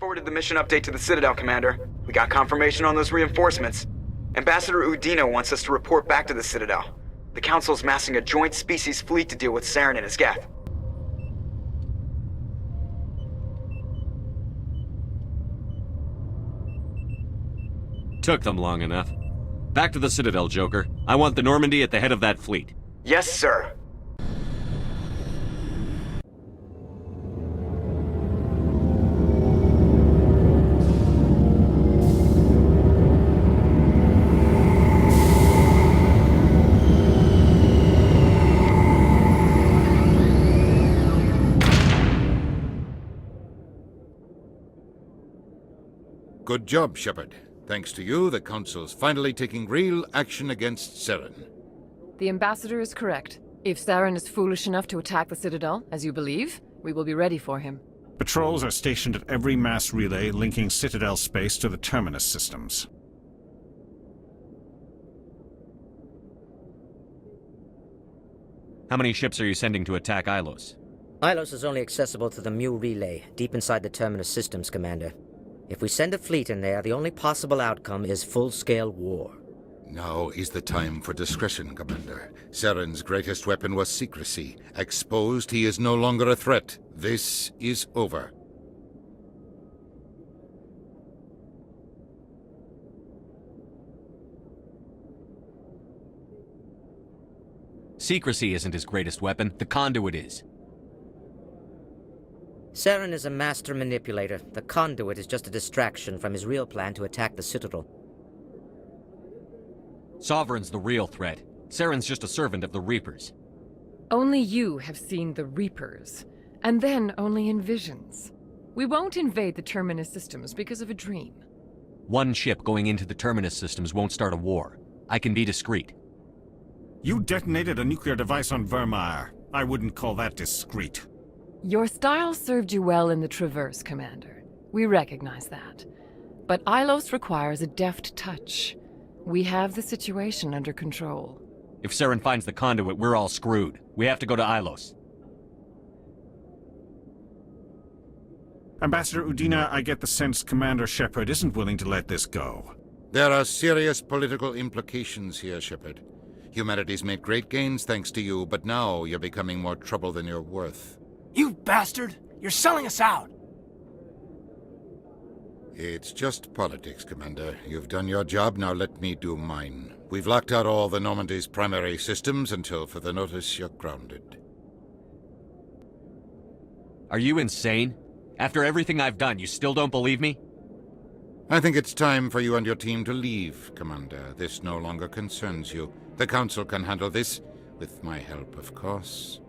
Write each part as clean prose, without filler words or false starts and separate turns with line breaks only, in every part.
forwarded the mission update to the Citadel, Commander. We got confirmation on those reinforcements. Ambassador Udina wants us to report back to the Citadel. The Council's massing a joint species fleet to deal with Saren and his geth.
Took them long enough. Back to the Citadel, Joker. I want the Normandy at the head of that fleet.
Yes, sir.
Good job, Shepard. Thanks to you, the Council's finally taking real action against Saren.
The Ambassador is correct. If Saren is foolish enough to attack the Citadel, as you believe, we will be ready for him.
Patrols are stationed at every mass relay linking Citadel space to the Terminus systems.
How many ships are you sending to attack Ilos?
Ilos is only accessible to the Mu relay, deep inside the Terminus systems, Commander. If we send a fleet in there, the only possible outcome is full-scale war.
Now is the time for discretion, Commander. Saren's greatest weapon was secrecy. Exposed, he is no longer a threat. This is over.
Secrecy isn't his greatest weapon. The conduit is.
Saren is a master manipulator. The conduit is just a distraction from his real plan to attack the Citadel.
Sovereign's the real threat. Saren's just a servant of the Reapers.
Only you have seen the Reapers, and then only in visions. We won't invade the Terminus systems because of a dream.
One ship going into the Terminus systems won't start a war. I can be discreet.
You detonated a nuclear device on Vermeer. I wouldn't call that discreet.
Your style served you well in the Traverse, Commander. We recognize that. But Ilos requires a deft touch. We have the situation under control.
If Saren finds the conduit, we're all screwed. We have to go to Ilos.
Ambassador Udina, I get the sense Commander Shepard isn't willing to let this go.
There are serious political implications here, Shepard. Humanity's made great gains thanks to you, but now you're becoming more trouble than you're worth.
You bastard! You're selling us out!
It's just politics, Commander. You've done your job, now let me do mine. We've locked out all the Normandy's primary systems until further notice you're grounded.
Are you insane? After everything I've done, you still don't believe me?
I think it's time for you and your team to leave, Commander. This no longer concerns you. The Council can handle this, with my help, of course.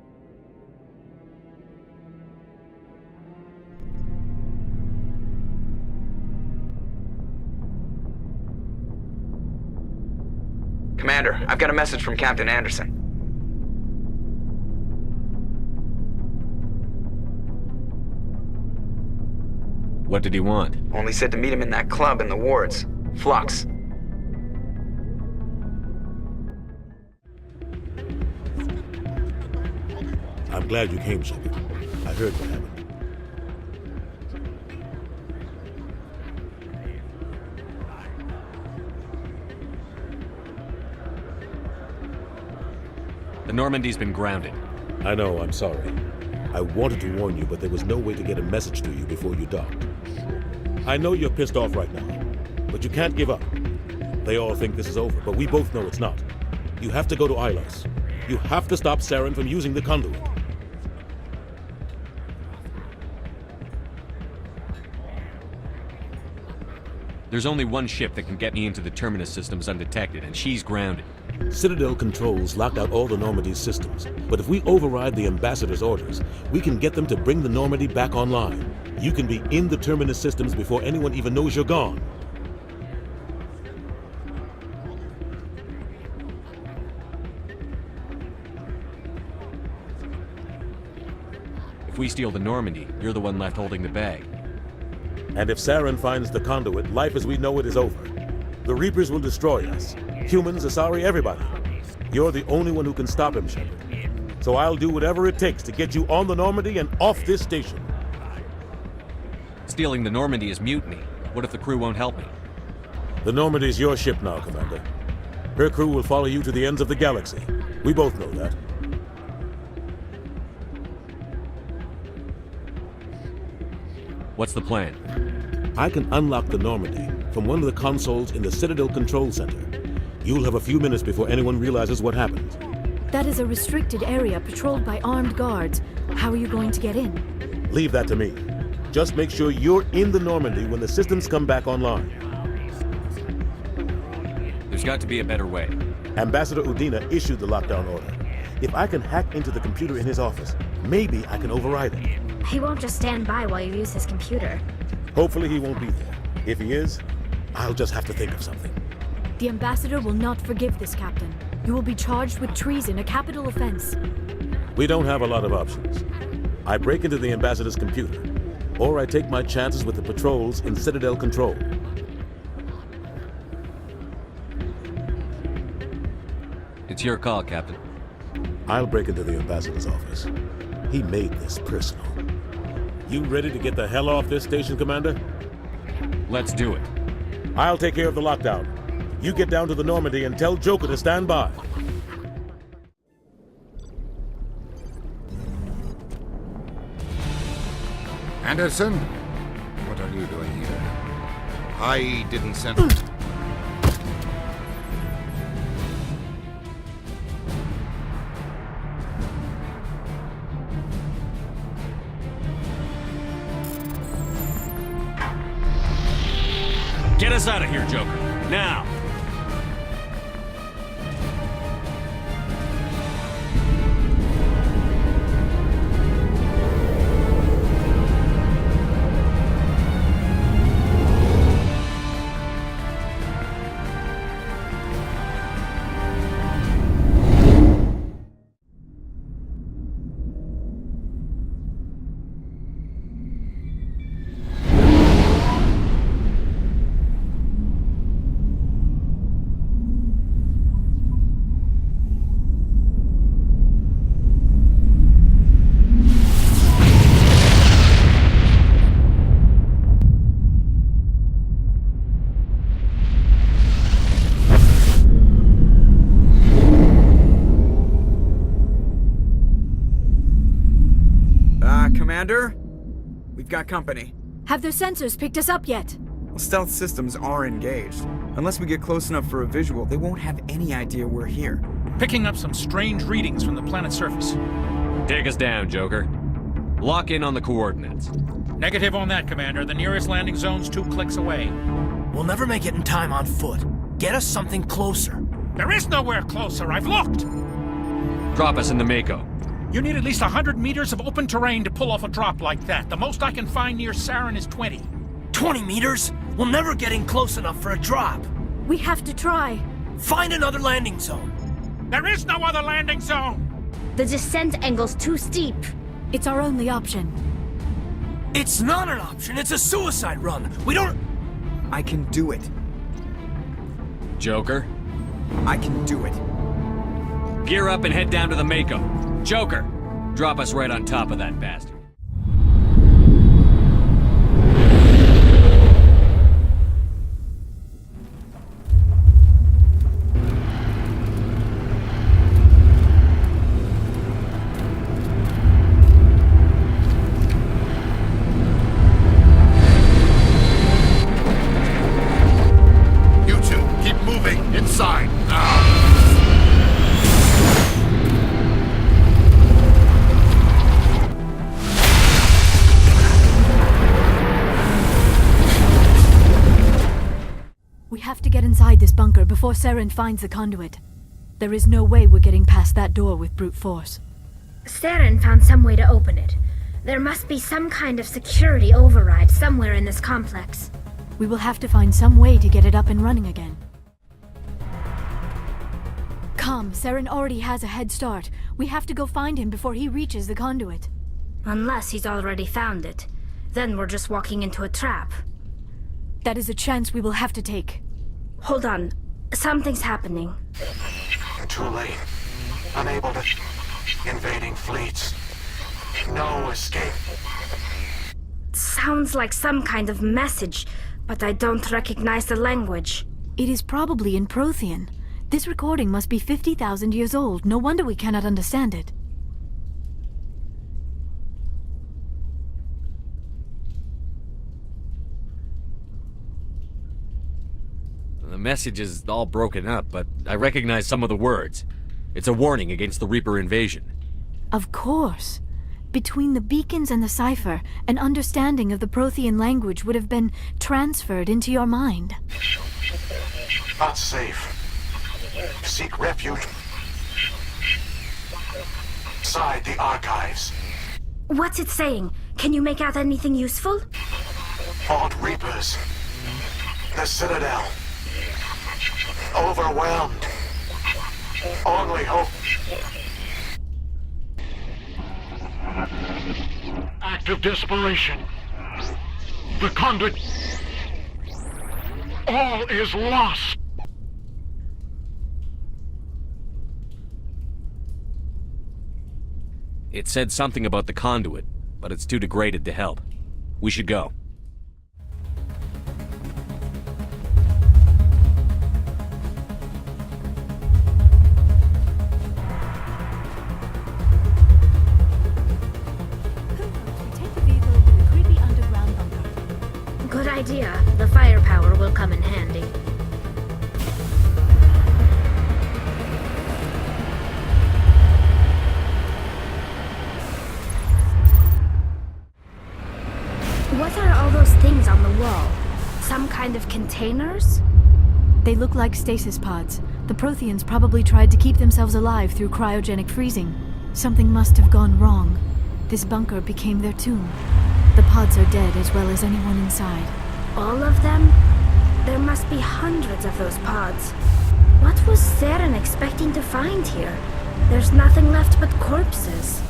Commander, I've got a message from Captain Anderson.
What did he want?
Only said to meet him in that club in the wards. Flux.
I'm glad you came, Shepard. I heard what happened.
The Normandy's been grounded.
I know, I'm sorry. I wanted to warn you, but there was no way to get a message to you before you docked. I know you're pissed off right now, but you can't give up. They all think this is over, but we both know it's not. You have to go to Ilos. You have to stop Saren from using the conduit.
There's only one ship that can get me into the Terminus systems undetected, and she's grounded.
Citadel controls locked out all the Normandy's systems, but if we override the Ambassador's orders, we can get them to bring the Normandy back online. You can be in the Terminus systems before anyone even knows you're gone.
If we steal the Normandy, you're the one left holding the bag.
And if Saren finds the conduit, life as we know it is over. The Reapers will destroy us. Humans, Asari, everybody. You're the only one who can stop him, Shepard. So I'll do whatever it takes to get you on the Normandy and off this station.
stealing the Normandy is mutiny. What if the crew won't help me?
The Normandy's your ship now, Commander. Her crew will follow you to the ends of the galaxy. We both know that.
What's the plan?
I can unlock the Normandy from one of the consoles in the Citadel Control Center. You'll have a few minutes before anyone realizes what happened.
That is a restricted area patrolled by armed guards. How are you going to get in?
Leave that to me. Just make sure you're in the Normandy when the systems come back online.
There's got to be a better way.
Ambassador Udina issued the lockdown order. If I can hack into the computer in his office, maybe I can override it.
He won't just stand by while you use his computer.
Hopefully he won't be there. If he is, I'll just have to think of something.
The ambassador will not forgive this, Captain. You will be charged with treason, a capital offense.
We don't have a lot of options. I break into the ambassador's computer, or I take my chances with the patrols in Citadel Control.
It's your call, Captain.
I'll break into the ambassador's office. He made this personal. You ready to get the hell off this station, Commander?
Let's do it.
I'll take care of the lockdown. You get down to the Normandy and tell Joker to stand by.
Anderson? What are you doing here? I didn't send...
Get us out of here, Joker. Now!
Commander? We've got company.
Have their sensors picked us up yet?
Well, stealth systems are engaged. Unless we get close enough for a visual, they won't have any idea we're here.
Picking up some strange readings from the planet's surface.
Take us down, Joker. Lock in on the coordinates.
Negative on that, Commander. The nearest landing zone's 2 clicks away.
We'll never make it in time on foot. Get us something closer.
There is nowhere closer. I've looked.
Drop us in the Mako.
You need at least 100 meters of open terrain to pull off a drop like that. The most I can find near Saren is 20.
20 meters? We'll never get in close enough for a drop.
We have to try.
Find another landing zone.
There is no other landing zone!
The descent angle's too steep.
It's our only option.
It's not an option. It's a suicide run. We don't...
I can do it.
Joker,
I can do it.
gear up and head down to the Mako. Joker, drop us right on top of that bastard.
You two, keep moving. Inside. Now.
We have to get inside this bunker before Saren finds the conduit. There is no way we're getting past that door with brute force.
Saren found some way to open it. There must be some kind of security override somewhere in this complex.
We will have to find some way to get it up and running again. Come, Saren already has a head start. We have to go find him before he reaches the conduit.
Unless he's already found it. Then we're just walking into a trap.
That is a chance we will have to take.
Hold on. Something's happening.
Too late. Unable to... Invading fleets. No escape.
sounds like some kind of message, but I don't recognize the language.
It is probably in Prothean. This recording must be 50,000 years old. No wonder we cannot understand it.
The message is all broken up, but I recognize some of the words. It's a warning against the Reaper invasion.
Of course. Between the beacons and the cipher, an understanding of the Prothean language would have been transferred into your mind.
Unsafe. Seek refuge inside the archives.
What's it saying? Can you make out anything useful?
Fought Reapers. The Citadel. Overwhelmed. Only hope.
Act of desperation. The conduit. All is lost.
It said something about the conduit, but it's too degraded to help. We should go.
Take the vehicle into the creepy underground bunker.
Good idea. The firepower will come in handy. What are all those things on the wall? Some kind of containers?
They look like stasis pods. The Protheans probably tried to keep themselves alive through cryogenic freezing. Something must have gone wrong. This bunker became their tomb. The pods are dead as well as anyone inside.
All of them? There must be hundreds of those pods. What was Saren expecting to find here? There's nothing left but corpses.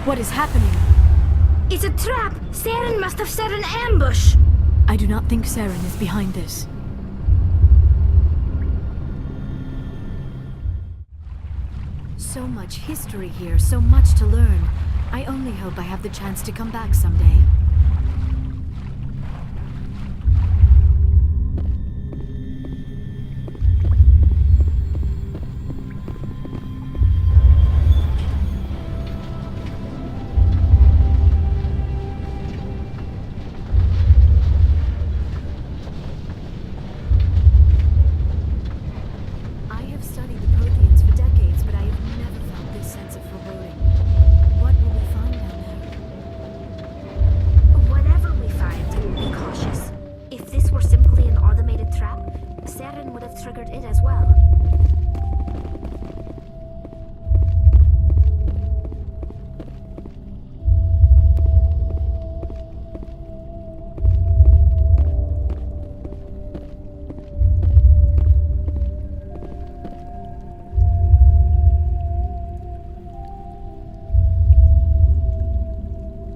What is happening?
It's a trap! Saren must have set an ambush!
I do not think Saren is behind this. So much history here, so much to learn. I only hope I have the chance to come back someday.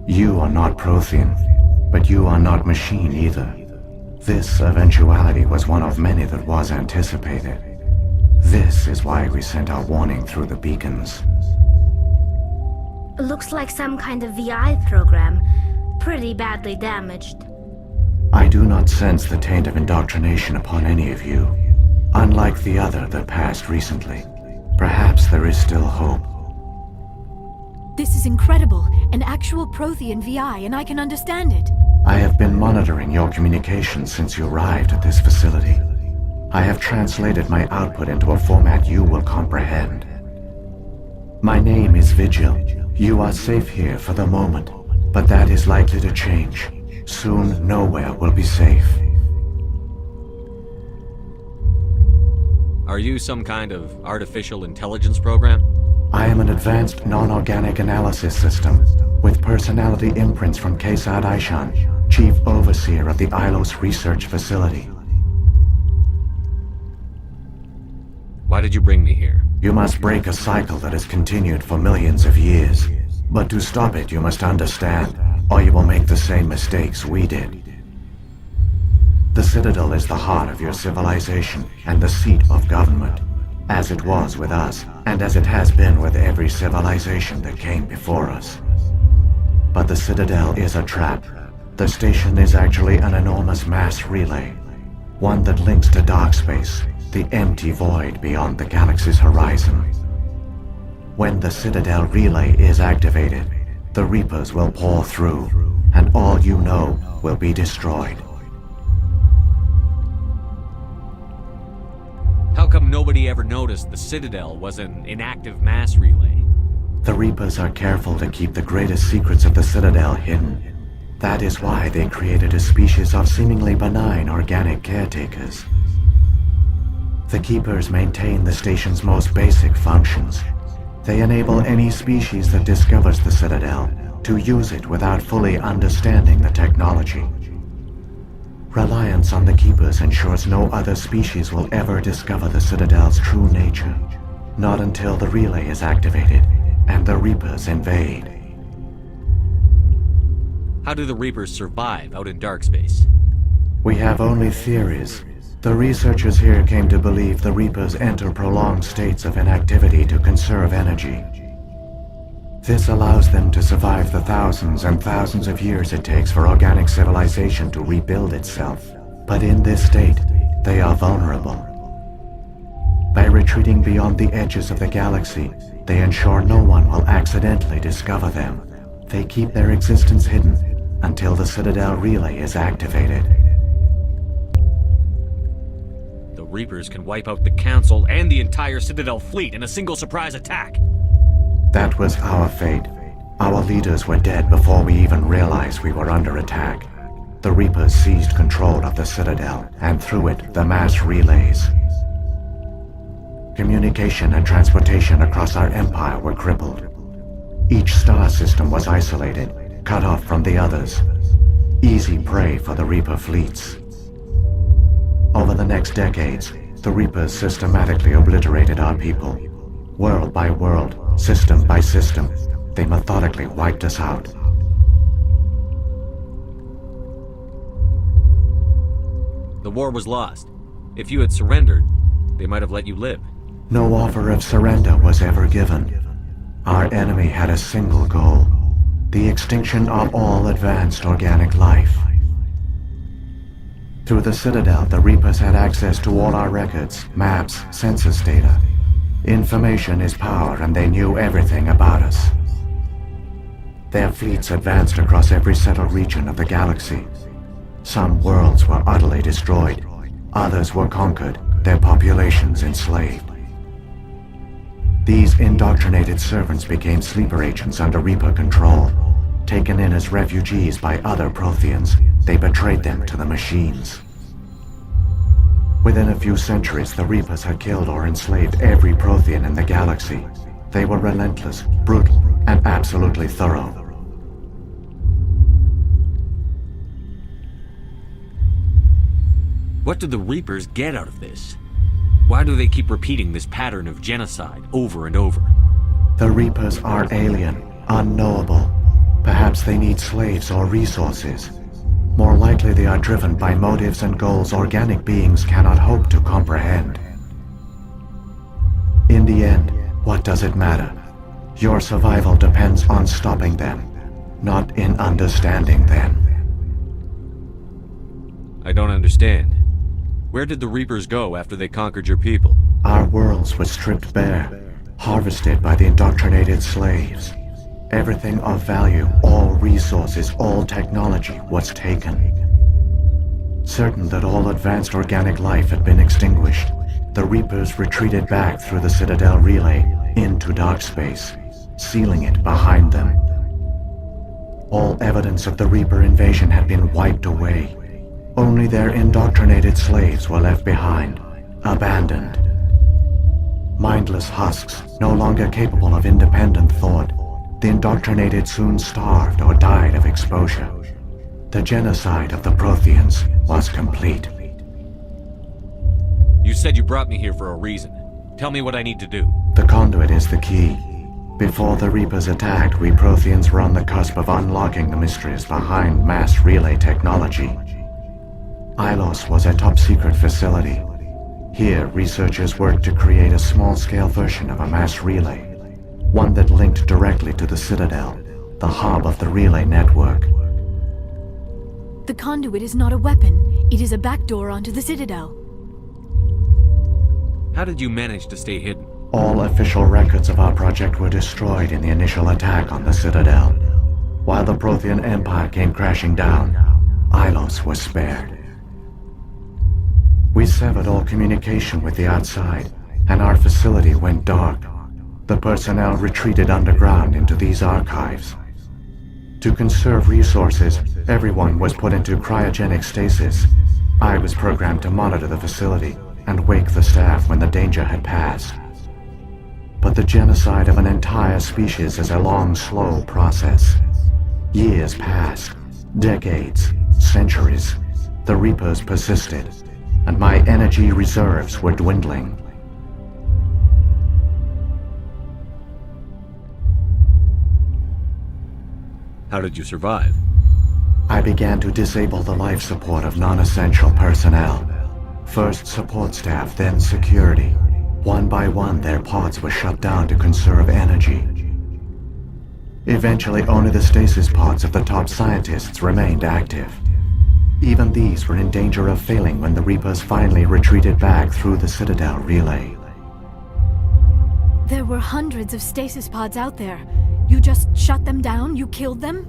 You are not Prothean, but you are not machine either. This eventuality was one of many that was anticipated. This is why we sent our warning through the beacons.
Looks like some kind of VI program. Pretty badly damaged.
I do not sense the taint of indoctrination upon any of you. Unlike the other that passed recently, perhaps there is still hope.
This is incredible. An actual Prothean VI, and I can understand it.
I have been monitoring your communications since you arrived at this facility. I have translated my output into a format you will comprehend. My name is Vigil. You are safe here for the moment, but that is likely to change. Soon, nowhere will be safe.
Are you some kind of artificial intelligence program?
I am an advanced non-organic analysis system with personality imprints from Kesad Aishan, Chief Overseer of the Ilos Research Facility.
Why did you bring me here?
You must break a cycle that has continued for millions of years. But to stop it, you must understand, or you will make the same mistakes we did. The Citadel is the heart of your civilization and the seat of government, as it was with us, and as it has been with every civilization that came before us. But the Citadel is a trap. The station is actually an enormous mass relay, one that links to dark space, the empty void beyond the galaxy's horizon. When the Citadel relay is activated, the Reapers will pour through, and all you know will be destroyed.
How come nobody ever noticed the Citadel was an inactive mass relay?
The Reapers are careful to keep the greatest secrets of the Citadel hidden. That is why they created a species of seemingly benign organic caretakers. The Keepers maintain the station's most basic functions. They enable any species that discovers the Citadel to use it without fully understanding the technology. Reliance on the Keepers ensures no other species will ever discover the Citadel's true nature. Not until the relay is activated and the Reapers invade.
How do the Reapers survive out in dark space?
We have only theories. The researchers here came to believe the Reapers enter prolonged states of inactivity to conserve energy. This allows them to survive the thousands and thousands of years it takes for organic civilization to rebuild itself. But in this state, they are vulnerable. By retreating beyond the edges of the galaxy, they ensure no one will accidentally discover them. They keep their existence hidden until the Citadel relay is activated.
The Reapers can wipe out the Council and the entire Citadel fleet in a single surprise attack.
That was our fate. Our leaders were dead before we even realized we were under attack. The Reapers seized control of the Citadel, and through it, the mass relays. Communication and transportation across our empire were crippled. Each star system was isolated, cut off from the others. Easy prey for the Reaper fleets. Over the next decades, the Reapers systematically obliterated our people. World by world, system by system, they methodically wiped us out.
The war was lost. If you had surrendered, they might have let you live.
No offer of surrender was ever given. Our enemy had a single goal: the extinction of all advanced organic life. Through the Citadel, the Reapers had access to all our records, maps, census data. Information is power, and they knew everything about us. Their fleets advanced across every settled region of the galaxy. Some worlds were utterly destroyed. Others were conquered, their populations enslaved. These indoctrinated servants became sleeper agents under Reaper control. Taken in as refugees by other Protheans, they betrayed them to the machines. Within a few centuries, the Reapers had killed or enslaved every Prothean in the galaxy. They were relentless, brutal, and absolutely thorough.
What do the Reapers get out of this? Why do they keep repeating this pattern of genocide over and over?
The Reapers are alien, unknowable. Perhaps they need slaves or resources. More likely they are driven by motives and goals organic beings cannot hope to comprehend. In the end, what does it matter? Your survival depends on stopping them, not in understanding them.
I don't understand. Where did the Reapers go after they conquered your people?
Our worlds were stripped bare, harvested by the indoctrinated slaves. Everything of value, all resources, all technology was taken. Certain that all advanced organic life had been extinguished, the Reapers retreated back through the Citadel relay into dark space, sealing it behind them. All evidence of the Reaper invasion had been wiped away. Only their indoctrinated slaves were left behind, abandoned. Mindless husks, no longer capable of independent thought. The indoctrinated soon starved or died of exposure. The genocide of the Protheans was complete.
You said you brought me here for a reason. Tell me what I need to do.
The conduit is the key. Before the Reapers attacked, we Protheans were on the cusp of unlocking the mysteries behind mass relay technology. Ilos was a top-secret facility. Here, researchers worked to create a small-scale version of a mass relay, one that linked directly to the Citadel, the hub of the relay network.
The conduit is not a weapon. It is a backdoor onto the Citadel.
How did you manage to stay hidden?
All official records of our project were destroyed in the initial attack on the Citadel. While the Prothean Empire came crashing down, Ilos was spared. We severed all communication with the outside, and our facility went dark. The personnel retreated underground into these archives. To conserve resources, everyone was put into cryogenic stasis. I was programmed to monitor the facility and wake the staff when the danger had passed. But the genocide of an entire species is a long, slow process. Years passed, decades, centuries. The Reapers persisted, and my energy reserves were dwindling.
How did you survive?
I began to disable the life support of non-essential personnel. First support staff, then security. One by one, their pods were shut down to conserve energy. Eventually, only the stasis pods of the top scientists remained active. Even these were in danger of failing when the Reapers finally retreated back through the Citadel relay.
There were hundreds of stasis pods out there. You just shut them down? You killed them?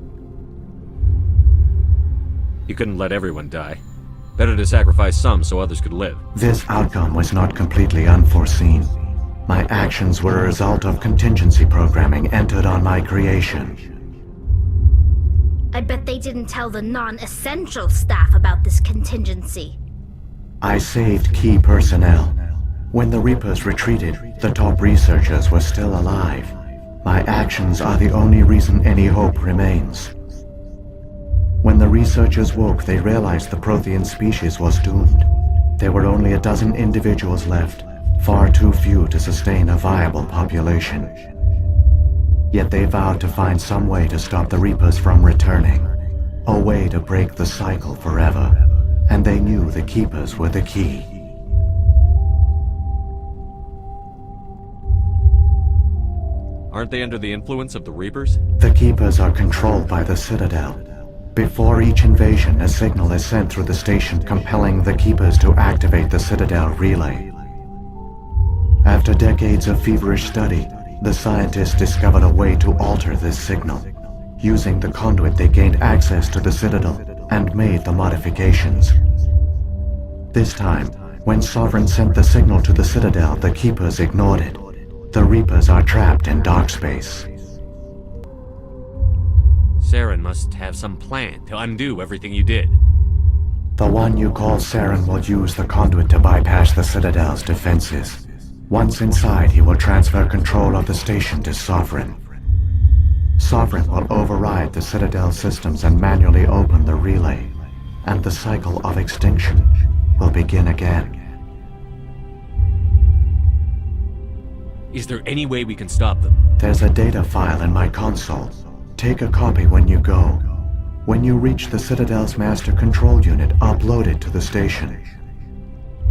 You couldn't let everyone die. Better to sacrifice some so others could live.
This outcome was not completely unforeseen. My actions were a result of contingency programming entered on my creation.
I bet they didn't tell the non-essential staff about this contingency.
I saved key personnel. When the Reapers retreated, the top researchers were still alive. My actions are the only reason any hope remains. When the researchers woke, they realized the Prothean species was doomed. There were only a dozen individuals left, far too few to sustain a viable population. Yet they vowed to find some way to stop the Reapers from returning, a way to break the cycle forever, and they knew the Keepers were the key.
Aren't they under the influence of the Reapers?
The Keepers are controlled by the Citadel. Before each invasion, a signal is sent through the station compelling the Keepers to activate the Citadel relay. After decades of feverish study, the scientists discovered a way to alter this signal. Using the conduit, they gained access to the Citadel and made the modifications. This time, when Sovereign sent the signal to the Citadel, the Keepers ignored it. The Reapers are trapped in dark space.
Saren must have some plan to undo everything you did.
The one you call Saren will use the conduit to bypass the Citadel's defenses. Once inside, he will transfer control of the station to Sovereign. Sovereign will override the Citadel systems and manually open the relay, and the cycle of extinction will begin again.
Is there any way we can stop them?
There's a data file in my console. Take a copy when you go. When you reach the Citadel's master control unit, upload it to the station.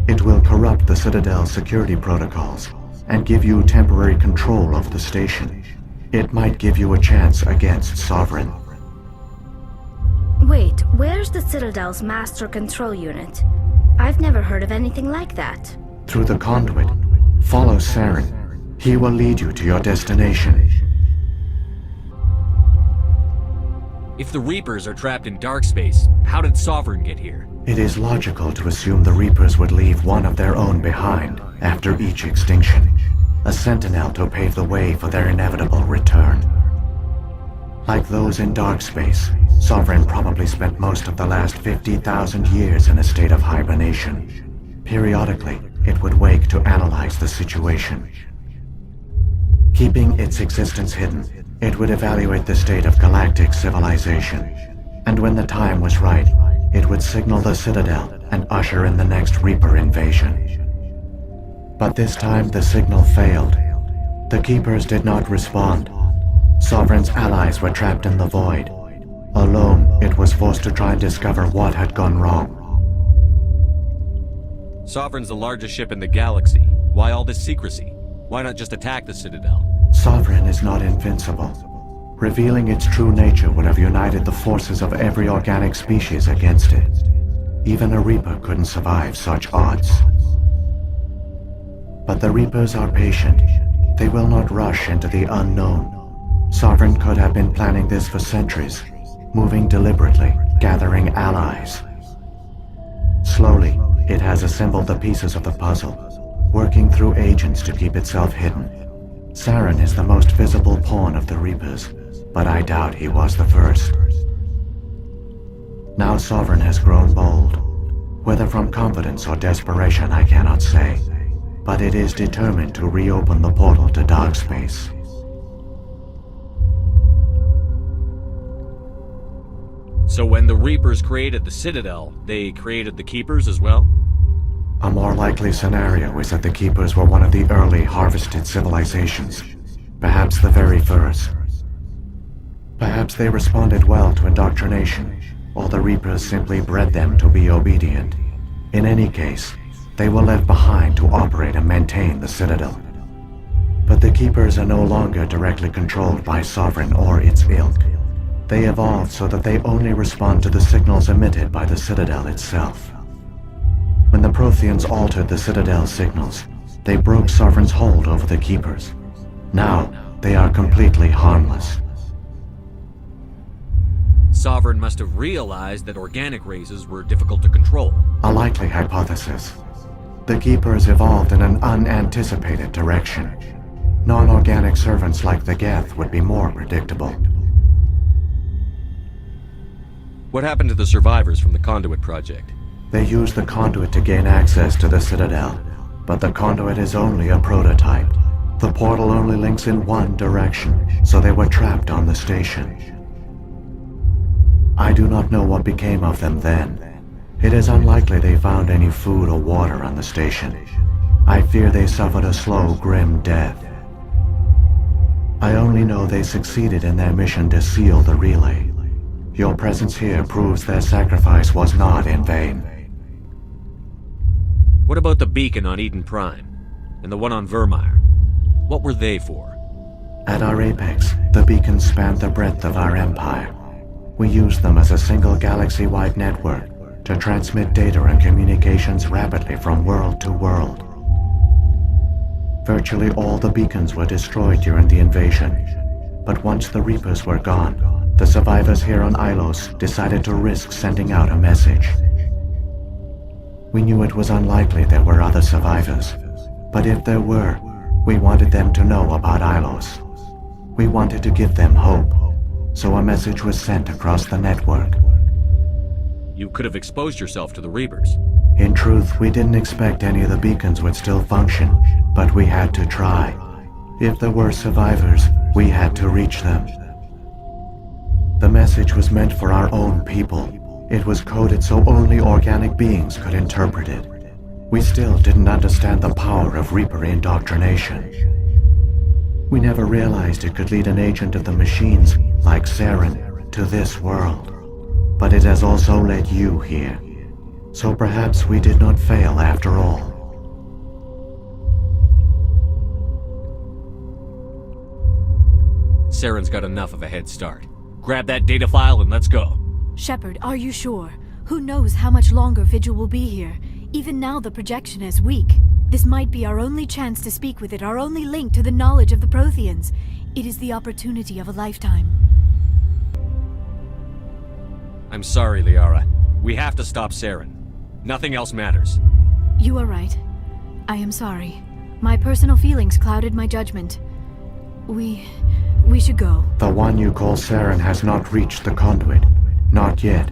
It will corrupt the Citadel's security protocols and give you temporary control of the station. It might give you a chance against Sovereign.
Wait, where's the Citadel's master control unit? I've never heard of anything like that.
Through the conduit, follow Saren. He will lead you to your destination.
If the Reapers are trapped in dark space, how did Sovereign get here?
It is logical to assume the Reapers would leave one of their own behind after each extinction. A sentinel to pave the way for their inevitable return. Like those in dark space, Sovereign probably spent most of the last 50,000 years in a state of hibernation. Periodically, it would wake to analyze the situation. Keeping its existence hidden, it would evaluate the state of galactic civilization. And when the time was right, it would signal the Citadel and usher in the next Reaper invasion. But this time the signal failed. The Keepers did not respond. Sovereign's allies were trapped in the void. Alone, it was forced to try and discover what had gone wrong.
Sovereign's the largest ship in the galaxy. Why all this secrecy? Why not just attack the Citadel?
Sovereign is not invincible. Revealing its true nature would have united the forces of every organic species against it. Even a Reaper couldn't survive such odds. But the Reapers are patient. They will not rush into the unknown. Sovereign could have been planning this for centuries, moving deliberately, gathering allies. Slowly, it has assembled the pieces of the puzzle, working through agents to keep itself hidden. Saren is the most visible pawn of the Reapers, but I doubt he was the first. Now Sovereign has grown bold. Whether from confidence or desperation, I cannot say. But it is determined to reopen the portal to dark space.
So when the Reapers created the Citadel, they created the Keepers as well?
A more likely scenario is that the Keepers were one of the early harvested civilizations, perhaps the very first. Perhaps they responded well to indoctrination, or the Reapers simply bred them to be obedient. In any case, they were left behind to operate and maintain the Citadel. But the Keepers are no longer directly controlled by Sovereign or its ilk. They evolved so that they only respond to the signals emitted by the Citadel itself. When the Protheans altered the Citadel's signals, they broke Sovereign's hold over the Keepers. Now, they are completely harmless.
Sovereign must have realized that organic races were difficult to control.
A likely hypothesis. The Keepers evolved in an unanticipated direction. Non-organic servants like the Geth would be more predictable.
What happened to the survivors from the Conduit project?
They used the conduit to gain access to the Citadel, but the conduit is only a prototype. The portal only links in one direction, so they were trapped on the station. I do not know what became of them then. It is unlikely they found any food or water on the station. I fear they suffered a slow, grim death. I only know they succeeded in their mission to seal the relay. Your presence here proves their sacrifice was not in vain.
What about the beacon on Eden Prime? And the one on Vermeer? What were they for?
At our apex, the beacons spanned the breadth of our empire. We used them as a single galaxy-wide network to transmit data and communications rapidly from world to world. Virtually all the beacons were destroyed during the invasion, but once the Reapers were gone, the survivors here on Ilos decided to risk sending out a message. We knew it was unlikely there were other survivors, but if there were, we wanted them to know about Ilos. We wanted to give them hope, so a message was sent across the network.
You could have exposed yourself to the Reapers.
In truth, we didn't expect any of the beacons would still function, but we had to try. If there were survivors, we had to reach them. The message was meant for our own people. It was coded so only organic beings could interpret it. We still didn't understand the power of Reaper indoctrination. We never realized it could lead an agent of the machines, like Saren, to this world. But it has also led you here. So perhaps we did not fail after all.
Saren's got enough of a head start. Grab that data file and let's go.
Shepard, are you sure? Who knows how much longer Vigil will be here? Even now the projection is weak. This might be our only chance to speak with it, our only link to the knowledge of the Protheans. It is the opportunity of a lifetime.
I'm sorry, Liara. We have to stop Saren. Nothing else matters.
You are right. I am sorry. My personal feelings clouded my judgment. We should go.
The one you call Saren has not reached the conduit. Not yet.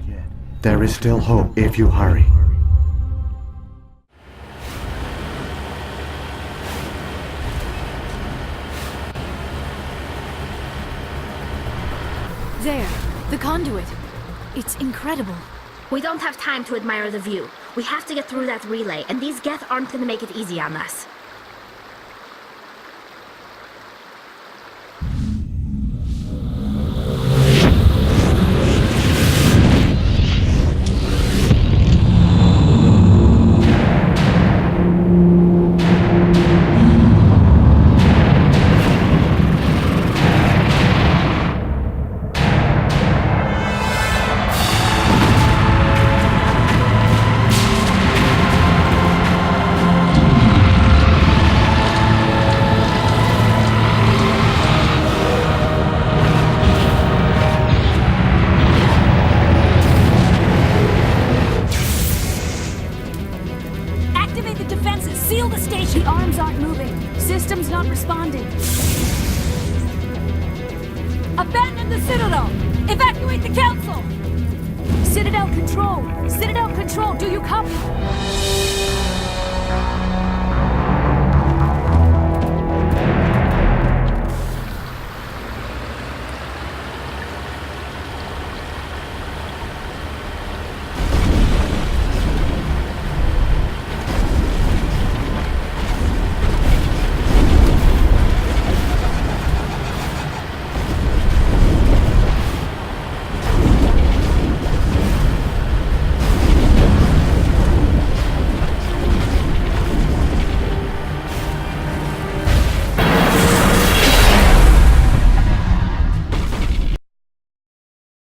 There is still hope if you hurry.
There, the conduit. It's incredible.
We don't have time to admire the view. We have to get through that relay, and these Geth aren't gonna make it easy on us.
arms aren't moving. Systems not responding. Abandon the Citadel! Evacuate the Council! Citadel Control! Citadel Control, do you copy?